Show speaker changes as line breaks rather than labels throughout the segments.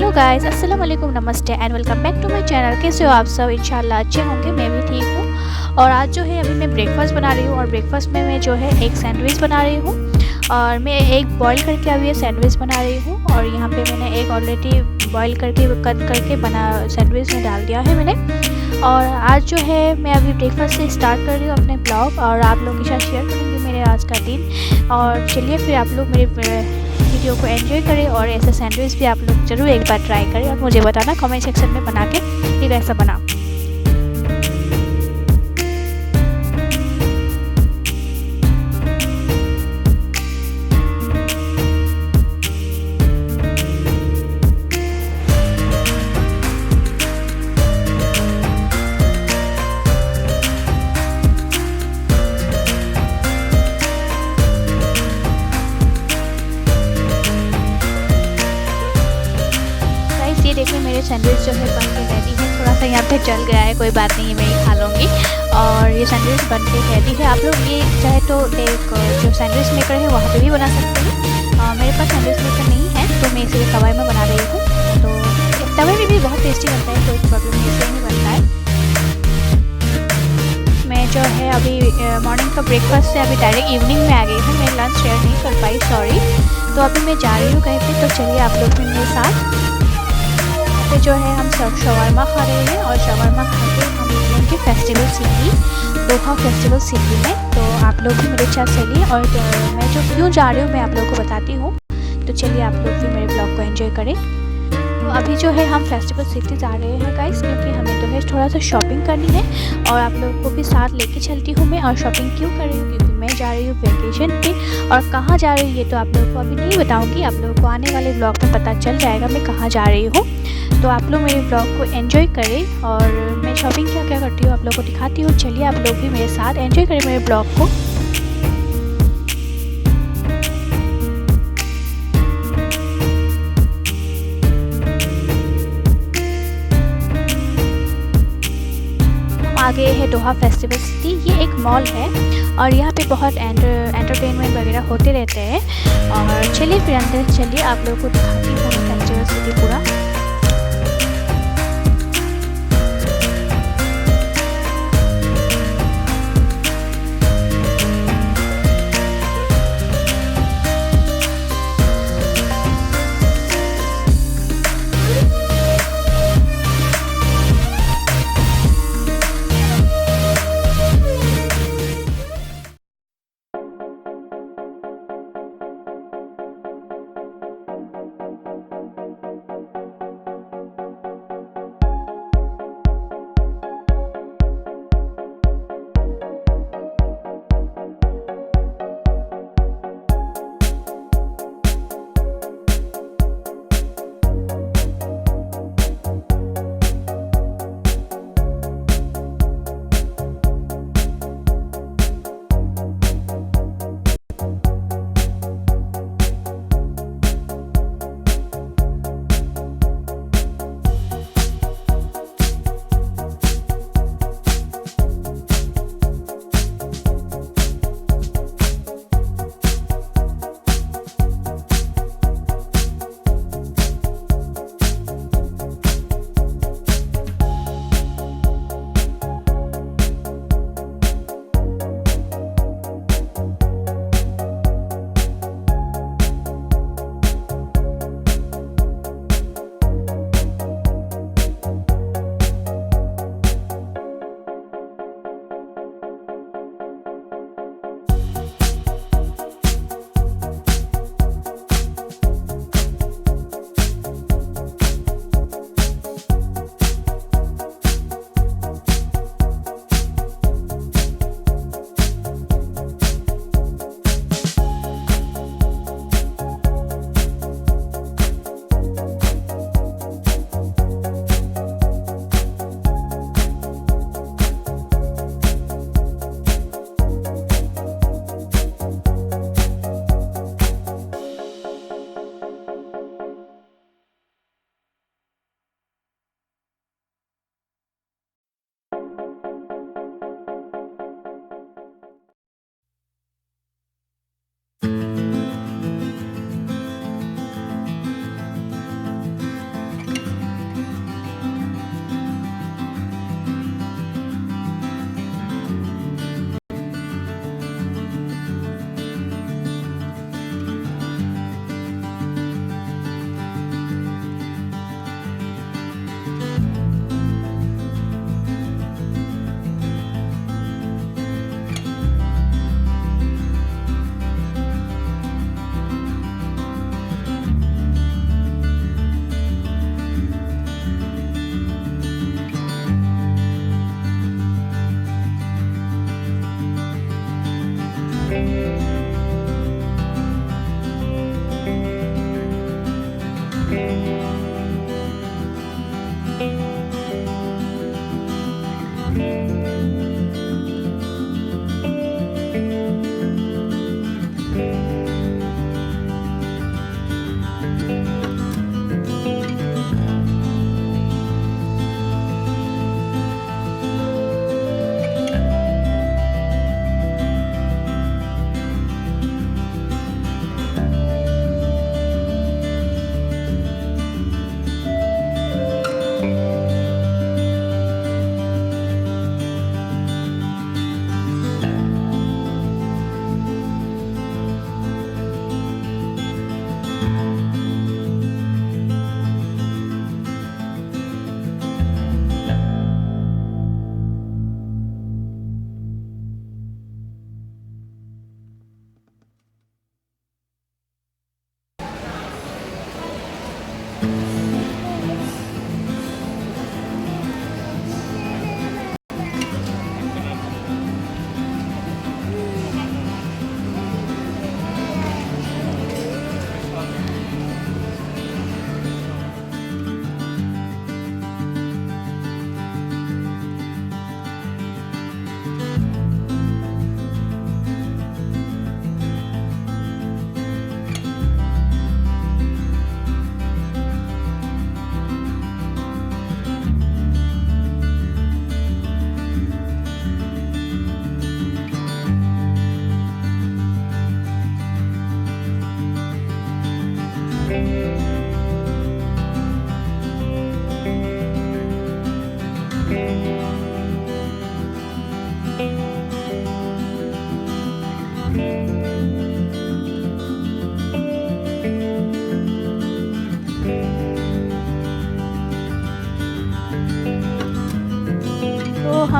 Hello guys, अस्सलाम वालेकुम, नमस्ते and welcome back to my channel. कैसे हो आप सब? इंशाल्लाह अच्छे होंगे। मैं भी ठीक हूँ। और आज जो है अभी मैं ब्रेकफास्ट बना रही हूँ और ब्रेकफास्ट में मैं जो है एक सैंडविच बना रही हूँ। और मैं एक बॉईल करके अभी ये सैंडविच बना रही हूँ। और यहाँ पे मैंने एक ऑलरेडी बॉईल करके कट करके बना सैंडविच में डाल दिया है मैंने। और आज जो है मैं अभी ब्रेकफास्ट से स्टार्ट कर रही हूँ अपने ब्लॉग, और आप लोगों के साथ शेयर करूँगी मेरे आज का दिन। और चलिए फिर आप लोग मेरे वीडियो को एंजॉय करें और ऐसा सैंडविच भी आप लोग ज़रूर एक बार ट्राई करें और मुझे बताना कमेंट सेक्शन में बना के कि कैसा बना। ये देखिए मेरे सैंडविच जो है बन के रेडी है। थोड़ा सा यहाँ पे जल गया है, कोई बात नहीं है, मैं ही खा लूँगी। और ये सैंडविच बन के रेडी है। आप लोग ये चाहे तो एक जो सैंडविच मेकर है वहाँ पे भी बना सकते हैं। मेरे पास सैंडविच मेकर नहीं है तो मैं इसे तवे में बना रही हूँ। तो तवे में भी बहुत टेस्टी बनता है, कोई प्रॉब्लम नहीं, इससे नहीं बनता है। मैं जो है अभी मॉर्निंग का ब्रेकफास्ट से अभी डायरेक्ट इवनिंग में आ गई हूँ। मैं लंच शेयर नहीं कर पाई, सॉरी। तो अभी मैं जा रही हूँ कहीं पर, तो चलिए आप लोग भी मेरे साथ। जो है हम सब शवारमा खा रहे हैं और शवारमा खा के हम निकलेंगे फेस्टिवल सिटी, दोहा फेस्टिवल सिटी में। तो आप लोग भी मेरे साथ चलिए। और मैं जो क्यों जा रही हूँ मैं आप लोगों को बताती हूँ। तो चलिए आप लोग भी मेरे ब्लॉग को एंजॉय करें। तो अभी जो है हम फेस्टिवल सिटी जा रहे हैं गाइस, क्योंकि हमें जो है थोड़ा सा शॉपिंग करनी है और आप लोगों को भी साथ लेके चलती हूँ मैं। और शॉपिंग क्यों कर रही हूँ? क्योंकि मैं जा रही हूँ वेकेशन पे। और कहाँ जा रही हूँ ये तो आप लोगों को अभी नहीं बताऊँगी, आप लोगों को आने वाले ब्लॉग में पता चल जाएगा मैं कहाँ जा रही हूँ। तो आप लोग मेरे ब्लॉग को एंजॉय करें और मैं शॉपिंग क्या क्या करती हूँ आप लोगों को दिखाती हूँ। चलिए आप लोग भी मेरे साथ एंजॉय करें मेरे ब्लॉग को। आगे है दोहा फेस्टिवल सिटी। ये एक मॉल है और यहाँ पे बहुत एंटरटेनमेंट वगैरह होते रहते हैं। और चलिए फिर अंदर चलिए, आप लोगों को दिखाती हूँ फेस्टिवल सिटी पूरा।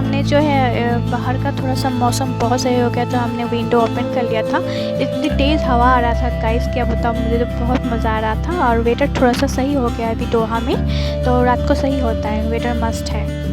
हमने जो है बाहर का थोड़ा सा मौसम बहुत सही हो गया तो हमने विंडो ओपन कर लिया था। इतनी तेज़ हवा आ रहा था गाइस, क्या बताऊँ, मुझे तो बहुत मज़ा आ रहा था। और वेदर थोड़ा सा सही हो गया अभी दोहा में, तो रात को सही होता है, वेदर मस्त है।